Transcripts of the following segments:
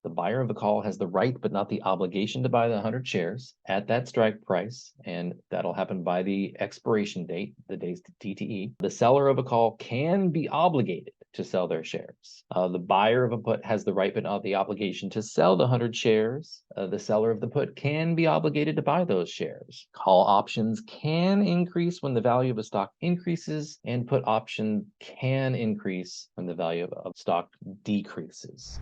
The buyer of the call has the right but not the obligation to buy the 100 shares at that strike price, and that'll happen by the expiration date, the day's TTE. The seller of a call can be obligated to sell their shares. The buyer of a put has the right but not the obligation to sell the 100 shares. The seller of the put can be obligated to buy those shares. Call options can increase when the value of a stock increases, and put option can increase when the value of stock decreases.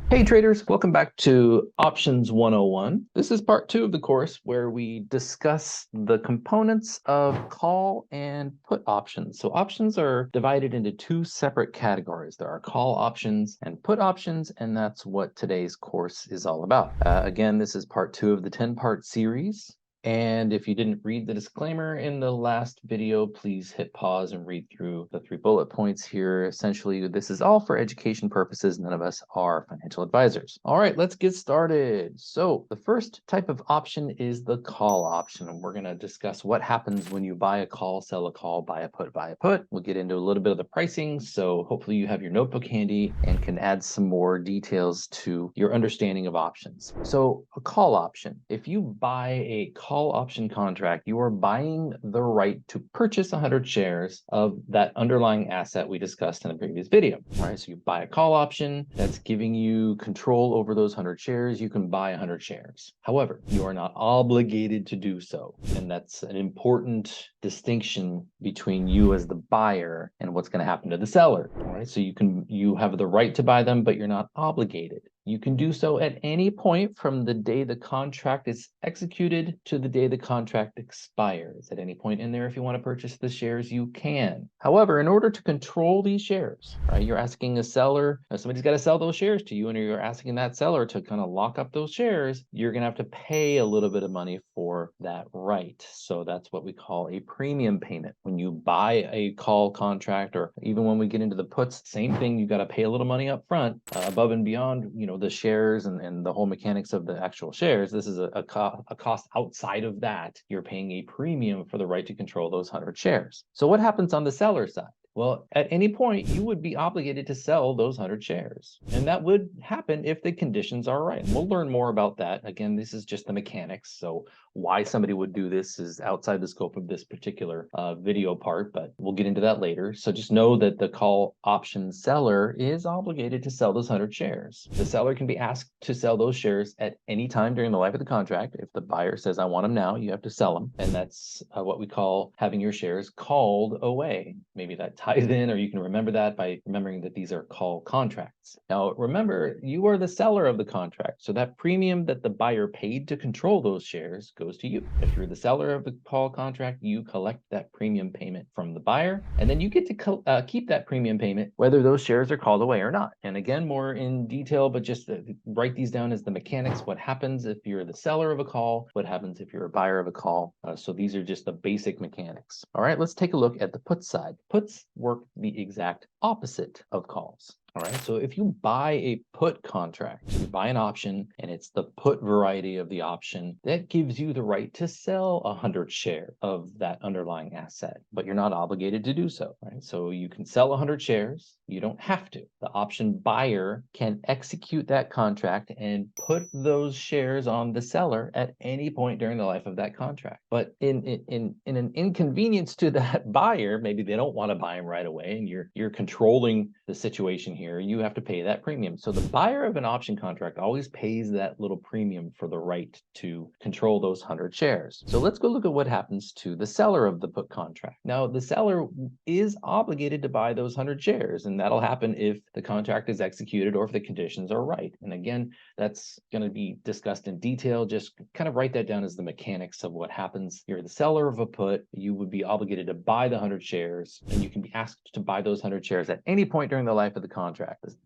Hey traders, welcome back to Options 101. This is part 2 of the course where we discuss the components of call and put options. So options are divided into 2 separate categories. There are call options and put options, and that's what today's course is all about. Again, this is part 2 of the 10-part series. And if you didn't read the disclaimer in the last video, please hit pause and read through the 3 bullet points here. Essentially, this is all for education purposes. None of us are financial advisors. All right, let's get started. So the first type of option is the call option. And we're going to discuss what happens when you buy a call, sell a call, buy a put, buy a put. We'll get into a little bit of the pricing. So hopefully you have your notebook handy and can add some more details to your understanding of options. So a call option, if you buy a call option contract, you are buying the right to purchase 100 shares of that underlying asset we discussed in the previous video. All right, so you buy a call option that's giving you control over those 100 shares. You can buy 100 shares. However, you are not obligated to do so. And that's an important distinction between you as the buyer and what's going to happen to the seller. All right, so you have the right to buy them, but you're not obligated. You can do so at any point from the day the contract is executed to the day the contract expires. At any point in there, if you want to purchase the shares, you can. However, in order to control these shares, right, you're asking a seller, somebody's got to sell those shares to you, and you're asking that seller to kind of lock up those shares, you're going to have to pay a little bit of money for that right. So that's what we call a premium payment. When you buy a call contract, or even when we get into the puts, same thing, you got to pay a little money up front, above and beyond, the shares and the whole mechanics of the actual shares. This is a cost outside of that. You're paying a premium for the right to control those 100 shares. So what happens on the seller side? Well, at any point, you would be obligated to sell those 100 shares. And that would happen if the conditions are right. And we'll learn more about that. Again, this is just the mechanics. So why somebody would do this is outside the scope of this particular video part, but we'll get into that later. So just know that the call option seller is obligated to sell those 100 shares. The seller can be asked to sell those shares at any time during the life of the contract. If the buyer says, I want them now, you have to sell them. And that's what we call having your shares called away. Maybe that ties in, or you can remember that by remembering that these are call contracts. Now, remember, you are the seller of the contract. So that premium that the buyer paid to control those shares goes to you. If you're the seller of the call contract, you collect that premium payment from the buyer, and then you get to keep that premium payment whether those shares are called away or not. And again, more in detail, but just write these down as the mechanics. What happens if you're the seller of a call? What happens if you're a buyer of a call? So these are just the basic mechanics. All right, let's take a look at the put side. Puts work the exact opposite of calls. All right, so if you buy a put contract, you buy an option, and it's the put variety of the option, that gives you the right to sell 100 shares of that underlying asset, but you're not obligated to do so, right? So you can sell 100 shares. You don't have to. The option buyer can execute that contract and put those shares on the seller at any point during the life of that contract. But in an inconvenience to that buyer, maybe they don't want to buy them right away, and you're controlling the situation here. You have to pay that premium. So the buyer of an option contract always pays that little premium for the right to control those 100 shares. So let's go look at what happens to the seller of the put contract. Now, the seller is obligated to buy those 100 shares, and that'll happen if the contract is executed or if the conditions are right. And again, that's going to be discussed in detail. Just kind of write that down as the mechanics of what happens. You're the seller of a put. You would be obligated to buy the 100 shares, and you can be asked to buy those 100 shares at any point during the life of the contract.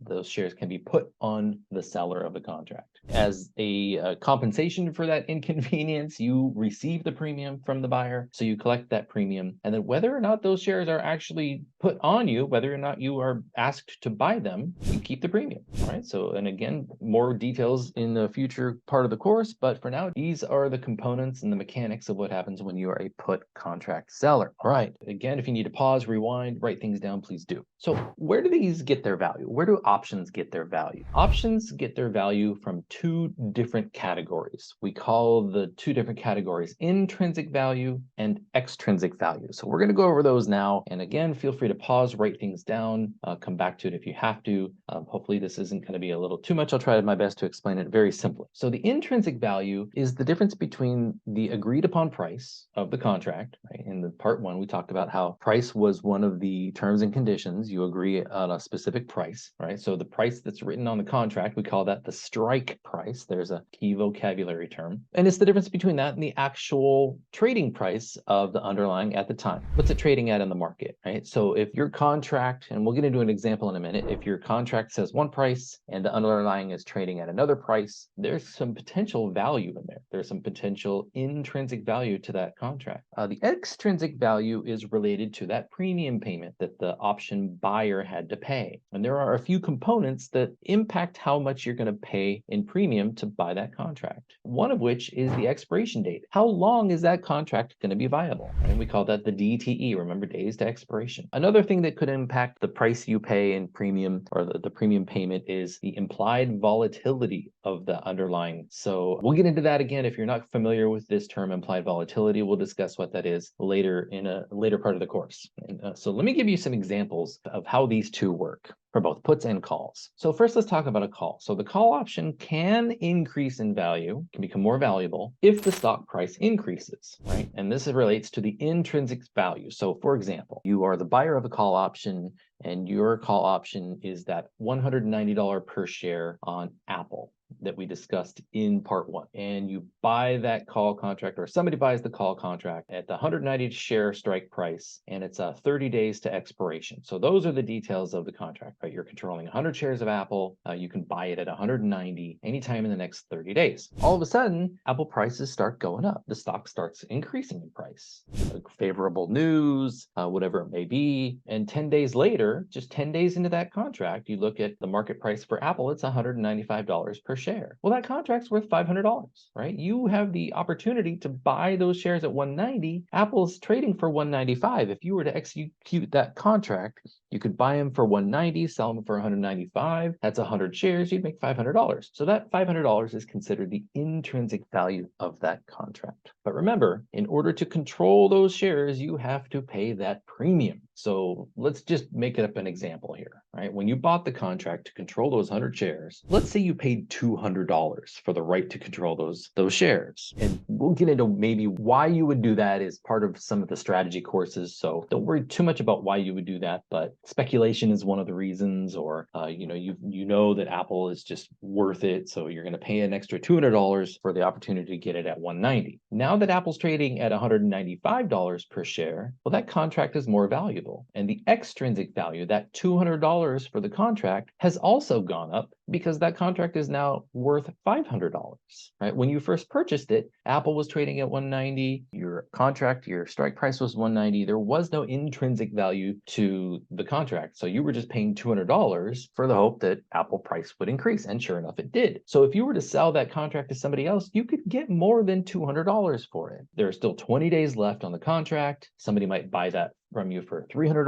Those shares can be put on the seller of the contract. As a compensation for that inconvenience, you receive the premium from the buyer, so you collect that premium, and then whether or not those shares are actually put on you, whether or not you are you're asked to buy them, you keep the premium. All right. So, and again, more details in the future part of the course, but for now, these are the components and the mechanics of what happens when you are a put contract seller. All right. Again, if you need to pause, rewind, write things down, please do. So where do these get their value? Where do options get their value? Options get their value from two different categories. We call the two different categories intrinsic value and extrinsic value. So we're going to go over those now. And again, feel free to pause, write things down, come back to it if you have to. Hopefully this isn't going to be a little too much. I'll try my best to explain it very simply. So the intrinsic value is the difference between the agreed upon price of the contract. Right? In the part one, we talked about how price was one of the terms and conditions. You agree on a specific price, right? So the price that's written on the contract, we call that the strike price. There's a key vocabulary term. And it's the difference between that and the actual trading price of the underlying at the time. What's it trading at in the market, right? So if your contract, and we'll get into an example in a minute, if your contract says one price and the underlying is trading at another price, there's some potential value in there. There's some potential intrinsic value to that contract. The extrinsic value is related to that premium payment that the option buyer had to pay. And there are a few components that impact how much you're going to pay in premium to buy that contract. One of which is the expiration date. How long is that contract going to be viable? And we call that the DTE, remember, days to expiration. Another thing that could impact the price you pay in premium, or the premium payment, is the implied volatility of the underlying. So we'll get into that again. If you're not familiar with this term, implied volatility, we'll discuss what that is later in a later part of the course. And so let me give you some examples of how these two work for both puts and calls. So first, let's talk about a call. So the call option can increase in value, can become more valuable if the stock price increases, right? And this relates to the intrinsic value. So for example, you are the buyer of a call option and your call option is that $190 per share on Apple that we discussed in part one. And you buy that call contract, or somebody buys the call contract at the 190 share strike price, and it's 30 days to expiration. So those are the details of the contract, right? You're controlling 100 shares of Apple. You can buy it at 190 anytime in the next 30 days. All of a sudden, Apple prices start going up. The stock starts increasing in price. Favorable news, whatever it may be. And 10 days later, just 10 days into that contract, you look at the market price for Apple, it's $195 per share. Well, that contract's worth $500, right? You have the opportunity to buy those shares at 190. Apple's trading for 195. If you were to execute that contract, you could buy them for 190, sell them for 195. That's 100 shares. You'd make $500. So that $500 is considered the intrinsic value of that contract. But remember, in order to control those shares, you have to pay that premium. So let's just make it up an example here, right? When you bought the contract to control those 100 shares, let's say you paid $200 for the right to control those shares. And we'll get into maybe why you would do that as part of some of the strategy courses. So don't worry too much about why you would do that, but speculation is one of the reasons, or you know that Apple is just worth it, so you're going to pay an extra $200 for the opportunity to get it at 190. Now that Apple's trading at $195 per share, well, that contract is more valuable. And the extrinsic value, that $200 for the contract, has also gone up because that contract is now worth $500, right? When you first purchased it, Apple was trading at 190, your contract, your strike price was 190. There was no intrinsic value to the contract. So you were just paying $200 for the hope that Apple price would increase. And sure enough, it did. So if you were to sell that contract to somebody else, you could get more than $200 for it. There are still 20 days left on the contract. Somebody might buy that from you for $300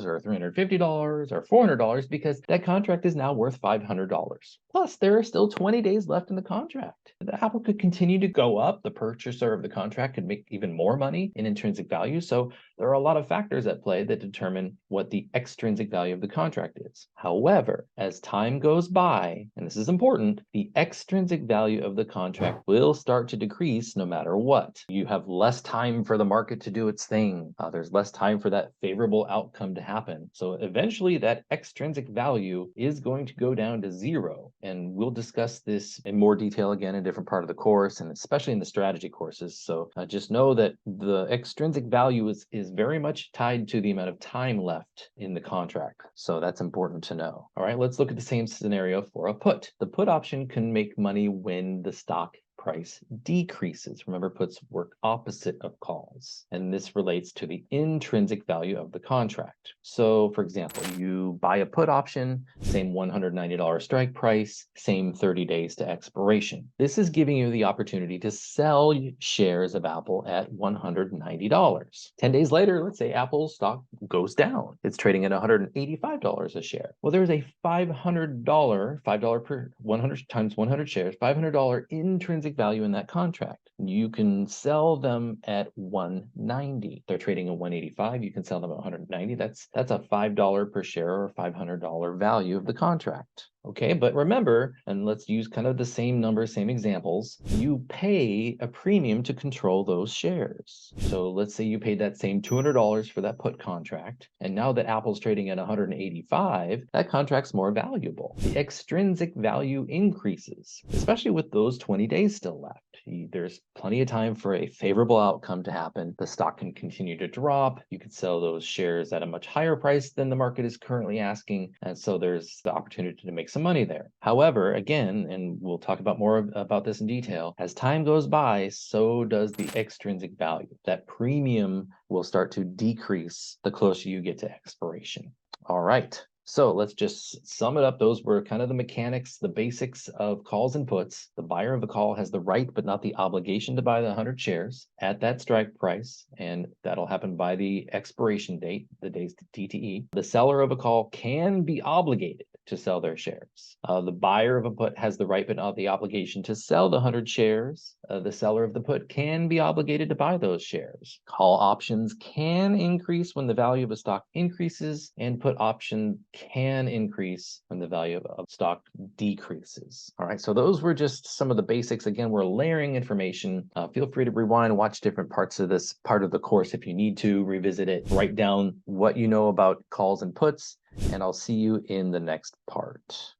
or $350 or $400 because that contract is now worth $500. Plus, there are still 20 days left in the contract. The Apple could continue to go up. The purchaser of the contract could make even more money in intrinsic value. So there are a lot of factors at play that determine what the extrinsic value of the contract is. However, as time goes by, and this is important, the extrinsic value of the contract will start to decrease no matter what. You have less time for the market to do its thing. There's less time for that favorable outcome to happen. So eventually that extrinsic value is going to go down to zero. And we'll discuss this in more detail again in a different part of the course, and especially in the strategy courses. So just know that the extrinsic value is very much tied to the amount of time left in the contract. So that's important to know. All right, let's look at the same scenario for a put. The put option can make money when the stock price decreases. Remember, puts work opposite of calls, and this relates to the intrinsic value of the contract. So, for example, you buy a put option, same $190 strike price, same 30 days to expiration. This is giving you the opportunity to sell shares of Apple at $190. 10 days later, let's say Apple's stock goes down. It's trading at $185 a share. Well, there's a $500 per 100 times 100 shares, $500 intrinsic value in that contract. You can sell them at $190. They're trading at $185. You can sell them at $190. That's a $5 per share or $500 value of the contract. Okay, but remember, and let's use kind of the same numbers, same examples, you pay a premium to control those shares. So let's say you paid that same $200 for that put contract, and now that Apple's trading at 185, that contract's more valuable. The extrinsic value increases, especially with those 20 days still left. There's plenty of time for a favorable outcome to happen. The stock can continue to drop. You can sell those shares at a much higher price than the market is currently asking, and so there's the opportunity to make some money there. However, again, and we'll talk about more about this in detail, as time goes by, so does the extrinsic value. That premium will start to decrease the closer you get to expiration. All right. So let's just sum it up. Those were kind of the mechanics, the basics of calls and puts. The buyer of a call has the right but not the obligation to buy the 100 shares at that strike price, and that'll happen by the expiration date, the day's TTE. The seller of a call can be obligated to sell their shares. The buyer of a put has the right but not the obligation to sell the 100 shares. The seller of the put can be obligated to buy those shares. Call options can increase when the value of a stock increases, and put option can increase when the value of stock decreases. All right, so those were just some of the basics. Again, we're layering information. Feel free to rewind, watch different parts of this part of the course if you need to, revisit it, write down what you know about calls and puts, and I'll see you in the next part.